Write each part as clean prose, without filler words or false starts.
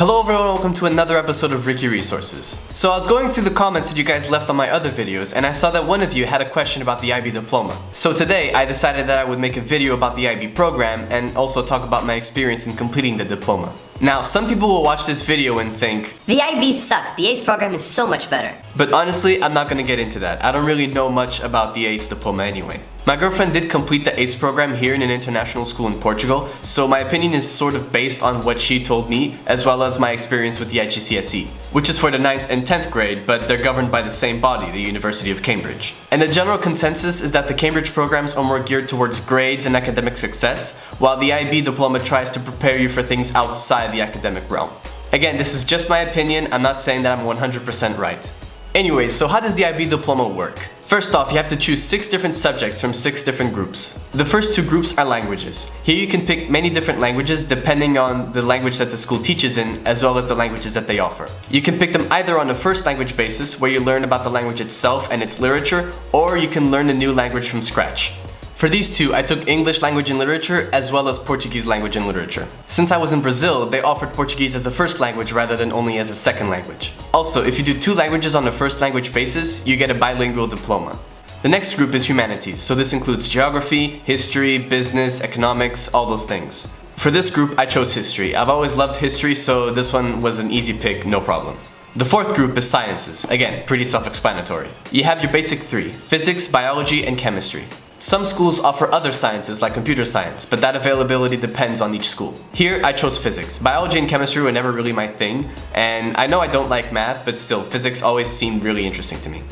Hello everyone, welcome to another episode of Ricky Resources. So I was going through the comments that you guys left on my other videos and I saw that one of you had a question about the IB Diploma. So today I decided that I would make a video about the IB program and also talk about my experience in completing the diploma. Now some people will watch this video and think, the IB sucks, the ACE program is so much better. But honestly, I'm not gonna get into that. I don't really know much about the ACE diploma anyway. My girlfriend did complete the ACE program here in an international school in Portugal, so my opinion is sort of based on what she told me, as well as my experience with the IGCSE, which is for the 9th and 10th grade, but they're governed by the same body, the University of Cambridge. And the general consensus is that the Cambridge programs are more geared towards grades and academic success, while the IB diploma tries to prepare you for things outside the academic realm. Again, this is just my opinion, I'm not saying that I'm 100% right. Anyway, so how does the IB diploma work? First off, you have to choose 6 different subjects from 6 different groups. The first 2 groups are languages. Here you can pick many different languages depending on the language that the school teaches in, as well as the languages that they offer. You can pick them either on a first language basis, where you learn about the language itself and its literature, or you can learn a new language from scratch. For these 2, I took English language and literature as well as Portuguese language and literature. Since I was in Brazil, they offered Portuguese as a first language rather than only as a second language. Also, if you do 2 languages on a first language basis, you get a bilingual diploma. The next group is humanities, so this includes geography, history, business, economics, all those things. For this group, I chose history. I've always loved history, so this one was an easy pick, no problem. The fourth group is sciences, again, pretty self-explanatory. You have your basic 3, physics, biology, and chemistry. Some schools offer other sciences like computer science, but that availability depends on each school. Here, I chose physics. Biology and chemistry were never really my thing, and I know I don't like math, but still, physics always seemed really interesting to me.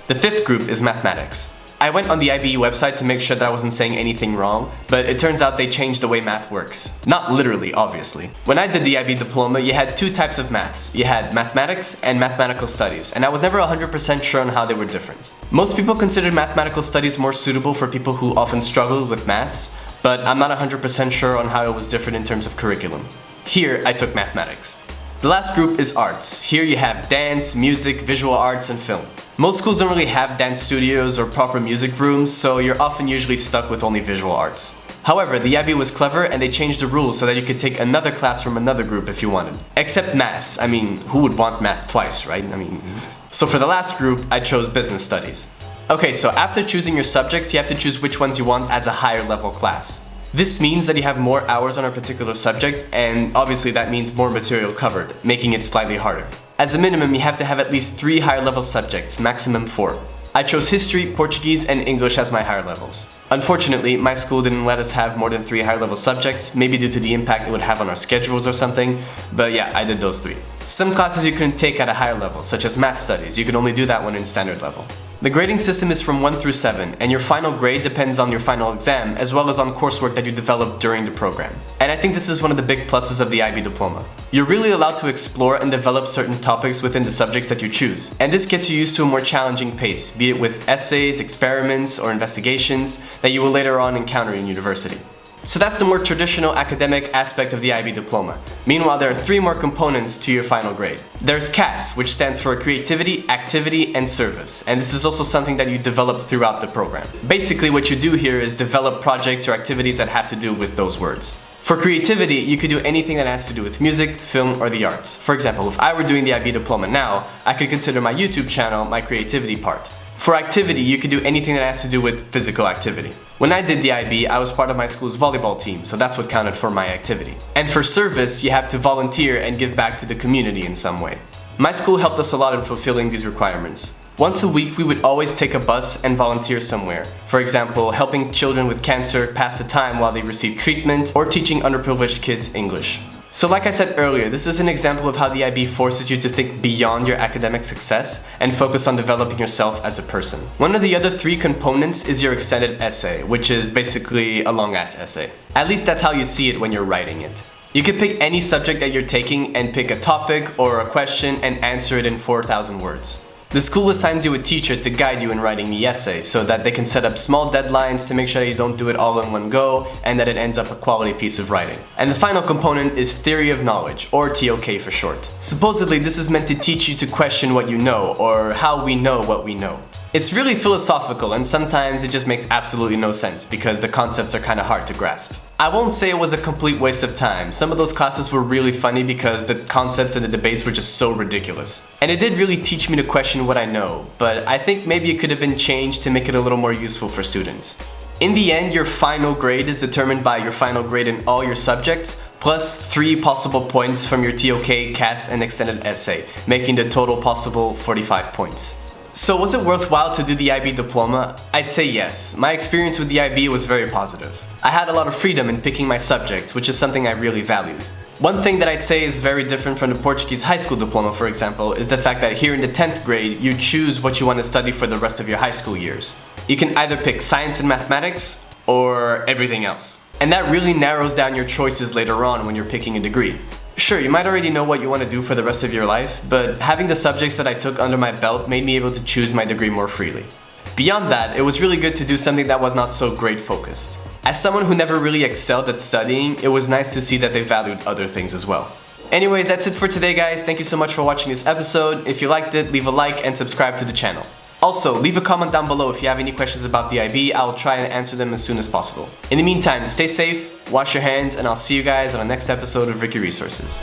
The 5th group is mathematics. I went on the IBE website to make sure that I wasn't saying anything wrong, but it turns out they changed the way math works. Not literally, obviously. When I did the IB diploma, you had 2 types of maths. You had mathematics and mathematical studies, and I was never 100% sure on how they were different. Most people consider mathematical studies more suitable for people who often struggle with maths, but I'm not 100% sure on how it was different in terms of curriculum. Here, I took mathematics. The last group is arts. Here you have dance, music, visual arts, and film. Most schools don't really have dance studios or proper music rooms, so you're often usually stuck with only visual arts. However, the IB was clever and they changed the rules so that you could take another class from another group if you wanted. Except maths. I mean, who would want math twice, right? So for the last group, I chose business studies. Okay, so after choosing your subjects, you have to choose which ones you want as a higher level class. This means that you have more hours on a particular subject, and obviously that means more material covered, making it slightly harder. As a minimum, you have to have at least 3 higher level subjects, maximum 4. I chose history, Portuguese, and English as my higher levels. Unfortunately, my school didn't let us have more than 3 higher level subjects, maybe due to the impact it would have on our schedules or something, but yeah, I did those 3. Some classes you couldn't take at a higher level, such as math studies, you can only do that one in standard level. The grading system is from 1 through 7, and your final grade depends on your final exam, as well as on coursework that you develop during the program. And I think this is one of the big pluses of the IB diploma. You're really allowed to explore and develop certain topics within the subjects that you choose, and this gets you used to a more challenging pace, be it with essays, experiments, or investigations that you will later on encounter in university. So that's the more traditional academic aspect of the IB diploma. Meanwhile, there are 3 more components to your final grade. There's CAS, which stands for Creativity, Activity, and Service, and this is also something that you develop throughout the program. Basically, what you do here is develop projects or activities that have to do with those words. For creativity, you could do anything that has to do with music, film, or the arts. For example, if I were doing the IB diploma now, I could consider my YouTube channel my creativity part. For activity, you could do anything that has to do with physical activity. When I did the IB, I was part of my school's volleyball team, so that's what counted for my activity. And for service, you have to volunteer and give back to the community in some way. My school helped us a lot in fulfilling these requirements. Once a week, we would always take a bus and volunteer somewhere. For example, helping children with cancer pass the time while they receive treatment, or teaching underprivileged kids English. So like I said earlier, this is an example of how the IB forces you to think beyond your academic success and focus on developing yourself as a person. One of the other 3 components is your extended essay, which is basically a long-ass essay. At least that's how you see it when you're writing it. You can pick any subject that you're taking and pick a topic or a question and answer it in 4,000 words. The school assigns you a teacher to guide you in writing the essay so that they can set up small deadlines to make sure that you don't do it all in one go and that it ends up a quality piece of writing. And the final component is theory of knowledge, or TOK for short. Supposedly this is meant to teach you to question what you know, or how we know what we know. It's really philosophical and sometimes it just makes absolutely no sense because the concepts are kind of hard to grasp. I won't say it was a complete waste of time. Some of those classes were really funny because the concepts and the debates were just so ridiculous. And it did really teach me to question what I know, but I think maybe it could have been changed to make it a little more useful for students. In the end, your final grade is determined by your final grade in all your subjects, plus 3 possible points from your TOK, CAS, and extended essay, making the total possible 45 points. So was it worthwhile to do the IB Diploma? I'd say yes. My experience with the IB was very positive. I had a lot of freedom in picking my subjects, which is something I really valued. One thing that I'd say is very different from the Portuguese high school diploma, for example, is the fact that here in the 10th grade, you choose what you want to study for the rest of your high school years. You can either pick science and mathematics, or everything else. And that really narrows down your choices later on when you're picking a degree. Sure, you might already know what you want to do for the rest of your life, but having the subjects that I took under my belt made me able to choose my degree more freely. Beyond that, it was really good to do something that was not so grade focused. As someone who never really excelled at studying, it was nice to see that they valued other things as well. Anyways, that's it for today, guys. Thank you so much for watching this episode. If you liked it, leave a like and subscribe to the channel. Also, leave a comment down below if you have any questions about the IB. I'll try and answer them as soon as possible. In the meantime, stay safe, wash your hands, and I'll see you guys on the next episode of Ricky Resources.